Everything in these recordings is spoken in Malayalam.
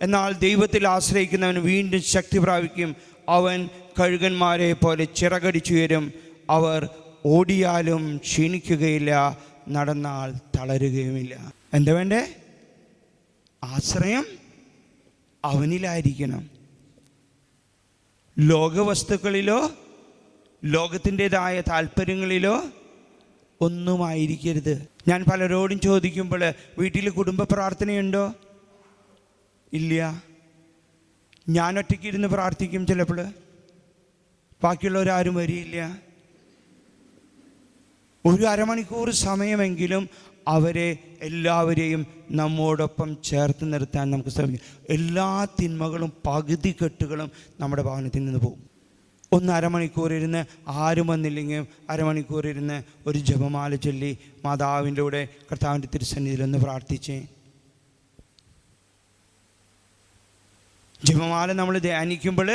എന്നാൽ ദൈവത്തിൽ ആശ്രയിക്കുന്നവൻ വീണ്ടും ശക്തി പ്രാപിക്കും. അവൻ കഴുകന്മാരെ പോലെ ചിറകടിച്ചുയരും. അവർ ഓടിയാലും ക്ഷീണിക്കുകയില്ല, നടന്നാൽ തളരുകയുമില്ല. എന്താ വേണ്ടേ? ആശ്രയം അവനിലായിരിക്കണം. ലോകവസ്തുക്കളിലോ ലോകത്തിൻ്റെതായ താല്പര്യങ്ങളിലോ ഒന്നുമായിരിക്കരുത്. ഞാൻ പലരോടും ചോദിക്കുമ്പോൾ വീട്ടിൽ കുടുംബ പ്രാർത്ഥനയുണ്ടോ? ഇല്ല. ഞാൻ ഒറ്റയ്ക്ക് ഇരുന്ന് പ്രാർത്ഥിക്കും ചിലപ്പോൾ, ബാക്കിയുള്ളവരാരും വരിയില്ല. ഒരു അരമണിക്കൂർ സമയമെങ്കിലും അവരെ എല്ലാവരെയും നമ്മോടൊപ്പം ചേർത്ത് നിർത്താൻ നമുക്ക് ശ്രമിക്കും. എല്ലാ തിന്മകളും പകുതി കെട്ടുകളും നമ്മുടെ ഭവനത്തിൽ നിന്ന് പോകും. അരമണിക്കൂർ ഇരുന്ന്, ആരും വന്നില്ലെങ്കിൽ അരമണിക്കൂർ ഇരുന്ന് ഒരു ജപമാല ചൊല്ലി മാതാവിൻ്റെ കൂടെ കർത്താവിൻ്റെ തിരുസന്നിധിയിലൊന്ന് പ്രാർത്ഥിച്ചേ. ജപമാല നമ്മൾ ധ്യാനിക്കുമ്പോൾ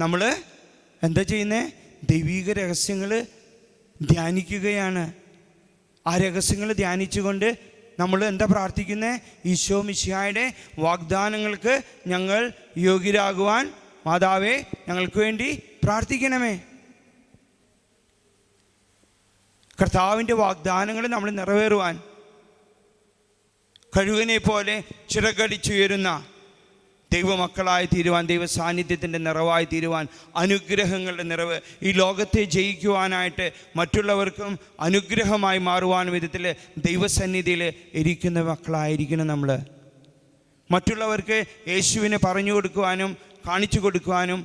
നമ്മൾ എന്താ ചെയ്യുന്നത്? ദൈവിക രഹസ്യങ്ങൾ ധ്യാനിക്കുകയാണ്. ആ രഹസ്യങ്ങൾ ധ്യാനിച്ചുകൊണ്ട് നമ്മൾ എന്താ പ്രാർത്ഥിക്കുന്നത്? ഈശോ മിശിഹായുടെ വാഗ്ദാനങ്ങൾക്ക് ഞങ്ങൾ യോഗ്യരാകുവാൻ മാതാവേ ഞങ്ങൾക്ക് വേണ്ടി പ്രാർത്ഥിക്കണമേ. കർത്താവിൻ്റെ വാഗ്ദാനങ്ങൾ നമ്മൾ നിറവേറുവാൻ കഴുകനെ പോലെ ചിറകടിച്ചുയരുന്ന ദൈവമക്കളായി തീരുവാൻ, ദൈവ സാന്നിധ്യത്തിൻ്റെ നിറവായി തീരുവാൻ, അനുഗ്രഹങ്ങളുടെ നിറവ് ഈ ലോകത്തെ ജയിക്കുവാനായിട്ട് മറ്റുള്ളവർക്കും അനുഗ്രഹമായി മാറുവാൻ വിധത്തിൽ ദൈവസന്നിധിയിൽ ഇരിക്കുന്ന മക്കളായിരിക്കണം നമ്മൾ. മറ്റുള്ളവർക്ക് യേശുവിനെ പറഞ്ഞു കൊടുക്കുവാനും കാണിച്ചു കൊടുക്കുവാനും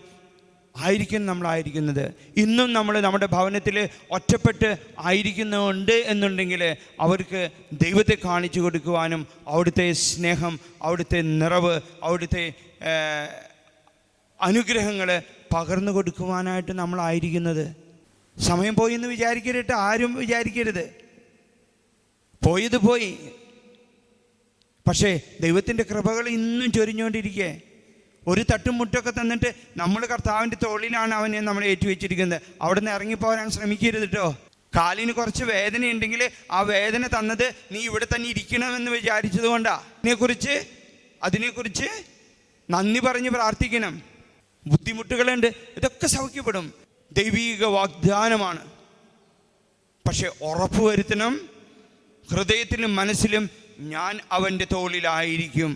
ആയിരിക്കും നമ്മളായിരിക്കുന്നത്. ഇന്നും നമ്മൾ നമ്മുടെ ഭവനത്തിൽ ഒറ്റപ്പെട്ട് ആയിരിക്കുന്നുണ്ട് എന്നുണ്ടെങ്കിൽ അവർക്ക് ദൈവത്തെ കാണിച്ചു കൊടുക്കുവാനും അവിടുത്തെ സ്നേഹം, അവിടുത്തെ നിറവ്, അവിടുത്തെ അനുഗ്രഹങ്ങൾ പകർന്നു കൊടുക്കുവാനായിട്ട് നമ്മളായിരിക്കുന്നത്. സമയം പോയി എന്ന് വിചാരിക്കരുത്, ആരും വിചാരിക്കരുത്. പോയത് പോയി. പക്ഷേ ദൈവത്തിൻ്റെ കൃപകൾ ഇന്നും ചൊരിഞ്ഞുകൊണ്ടിരിക്കേ. ഒരു തട്ടും മുട്ടൊക്കെ തന്നിട്ട് നമ്മൾ കർത്താവിൻ്റെ തോളിലാണ് അവനെ നമ്മൾ ഏറ്റുവെച്ചിരിക്കുന്നത്. അവിടെ നിന്ന് ഇറങ്ങിപ്പോരാൻ ശ്രമിക്കരുത് കേട്ടോ. കാലിന് കുറച്ച് വേദനയുണ്ടെങ്കിൽ ആ വേദന തന്നത് നീ ഇവിടെ തന്നെ ഇരിക്കണമെന്ന് വിചാരിച്ചത് കൊണ്ടാണ്. അതിനെക്കുറിച്ച് നന്ദി പറഞ്ഞ് പ്രാർത്ഥിക്കണം. ബുദ്ധിമുട്ടുകളുണ്ട്, ഇതൊക്കെ സൗഖ്യപ്പെടും. ദൈവീക വാഗ്ദാനമാണ്. പക്ഷെ ഉറപ്പ് വരുത്തണം, ഹൃദയത്തിലും മനസ്സിലും ഞാൻ അവൻ്റെ തോളിലായിരിക്കും.